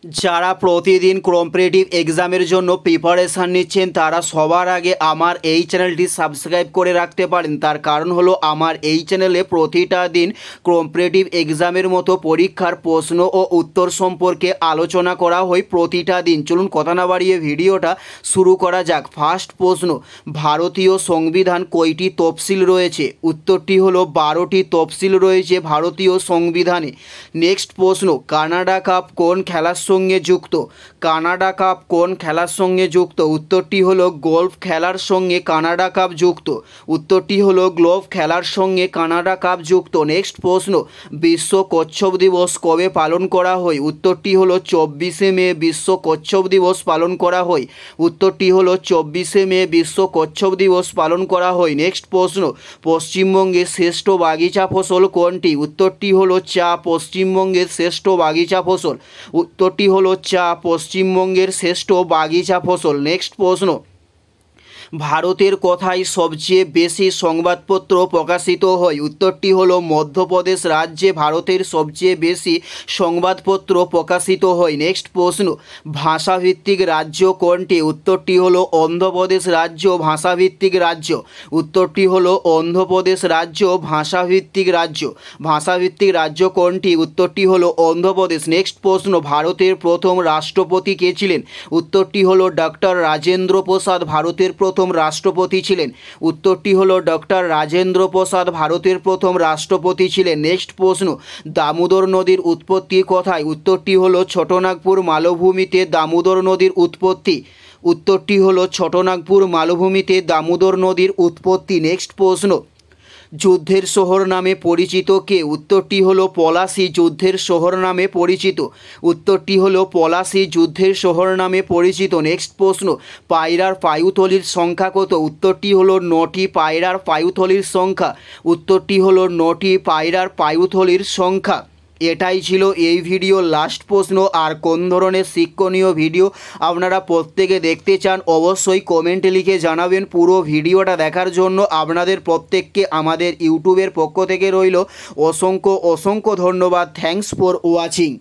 যারা প্রতিদিন কম্পিটিটিভ এক্সামের জন্য প্রিপারেশান নিচ্ছেন তারা সবার আগে আমার এই চ্যানেলটি সাবস্ক্রাইব করে রাখতে পারেন। তার কারণ হলো আমার এই চ্যানেলে প্রতিটা দিন কম্পিটিটিভ এক্সামের মতো পরীক্ষার প্রশ্ন ও উত্তর সম্পর্কে আলোচনা করা হয় প্রতিটা দিন। চলুন কথা না বাড়িয়ে ভিডিওটা শুরু করা যাক। ফার্স্ট প্রশ্ন, ভারতীয় সংবিধান কয়টি তফসিল রয়েছে? উত্তরটি হলো 12টি তফসিল রয়েছে ভারতীয় সংবিধানে। নেক্সট প্রশ্ন, কানাডা কাপ কোন খেলার সঙ্গে যুক্ত? কানাডা কাপ কোন খেলার সঙ্গে যুক্ত? উত্তরটি হলো গলফ খেলার সঙ্গে কানাডা কাপ যুক্ত। উত্তরটি হলো গলফ খেলার সঙ্গে কানাডা কাপ যুক্ত। নেক্সট প্রশ্ন, বিশ্ব কচ্ছপ দিবস কবে পালন করা হয়? উত্তরটি হলো 24শে মে বিশ্ব কচ্ছপ দিবস পালন করা হয়। উত্তরটি হলো 24শে মে বিশ্ব কচ্ছপ দিবস পালন করা হয়। নেক্সট প্রশ্ন, পশ্চিমবঙ্গের শ্রেষ্ঠ বাগিচা ফসল কোনটি? উত্তরটি হলো চা। পশ্চিমবঙ্গের শ্রেষ্ঠ বাগিচা ফসল। উত্তরটি হলো চা, পশ্চিমবঙ্গের শ্রেষ্ঠ বাগিচা ফসল। নেক্সট প্রশ্ন, ভারতের কোথায় সবচেয়ে বেশি সংবাদপত্র প্রকাশিত হয়? উত্তরটি হলো মধ্যপ্রদেশ রাজ্যে ভারতের সবচেয়ে বেশি সংবাদপত্র প্রকাশিত হয়। নেক্সট প্রশ্ন, ভাষাভিত্তিক রাজ্য কোনটি? উত্তরটি হলো অন্ধ্রপ্রদেশ রাজ্য ভাষাভিত্তিক রাজ্য। উত্তরটি হলো অন্ধ্রপ্রদেশ রাজ্য ভাষাভিত্তিক রাজ্য। ভাষাভিত্তিক রাজ্য কোনটি? উত্তরটি হলো অন্ধ্রপ্রদেশ। নেক্সট প্রশ্ন, ভারতের প্রথম রাষ্ট্রপতি কে ছিলেন? উত্তরটি হলো ডক্টর রাজেন্দ্র প্রসাদ ভারতের প্রথম রাষ্ট্রপতি ছিলেন। উত্তরটি হলো ডক্টর রাজেন্দ্র প্রসাদ ভারতের প্রথম রাষ্ট্রপতি ছিলেন। নেক্সট প্রশ্ন, দামোদর নদীর উৎপত্তি কোথায়? উত্তরটি হলো ছোটনাগপুর মালভূমিতে দামোদর নদীর উৎপত্তি। উত্তরটি হলো ছোটনাগপুর মালভূমিতে দামোদর নদীর উৎপত্তি। নেক্সট প্রশ্ন, যুদ্ধের শহর নামে পরিচিত কে? উত্তরটি হলো পলাশী যুদ্ধের শহর নামে পরিচিত। উত্তরটি হলো পলাশী যুদ্ধের শহর নামে পরিচিত। নেক্সট প্রশ্ন, পায়রার পায়ুথলির সংখ্যা কত? উত্তরটি হলো 9টি পায়রার পায়ুথলির সংখ্যা। উত্তরটি হলো 9টি পায়রার পায়ুথলির সংখ্যা। এটাই ছিল এই ভিডিওর লাস্ট প্রশ্ন। আর কোন ধরনের শিক্ষণীয় ভিডিও আপনারা প্রত্যেকে দেখতে চান অবশ্যই কমেন্টে লিখে জানাবেন। পুরো ভিডিওটা দেখার জন্য আপনাদের প্রত্যেককে আমাদের ইউটিউবের পক্ষ থেকে রইল অসংখ্য অসংখ্য ধন্যবাদ। Thanks for watching.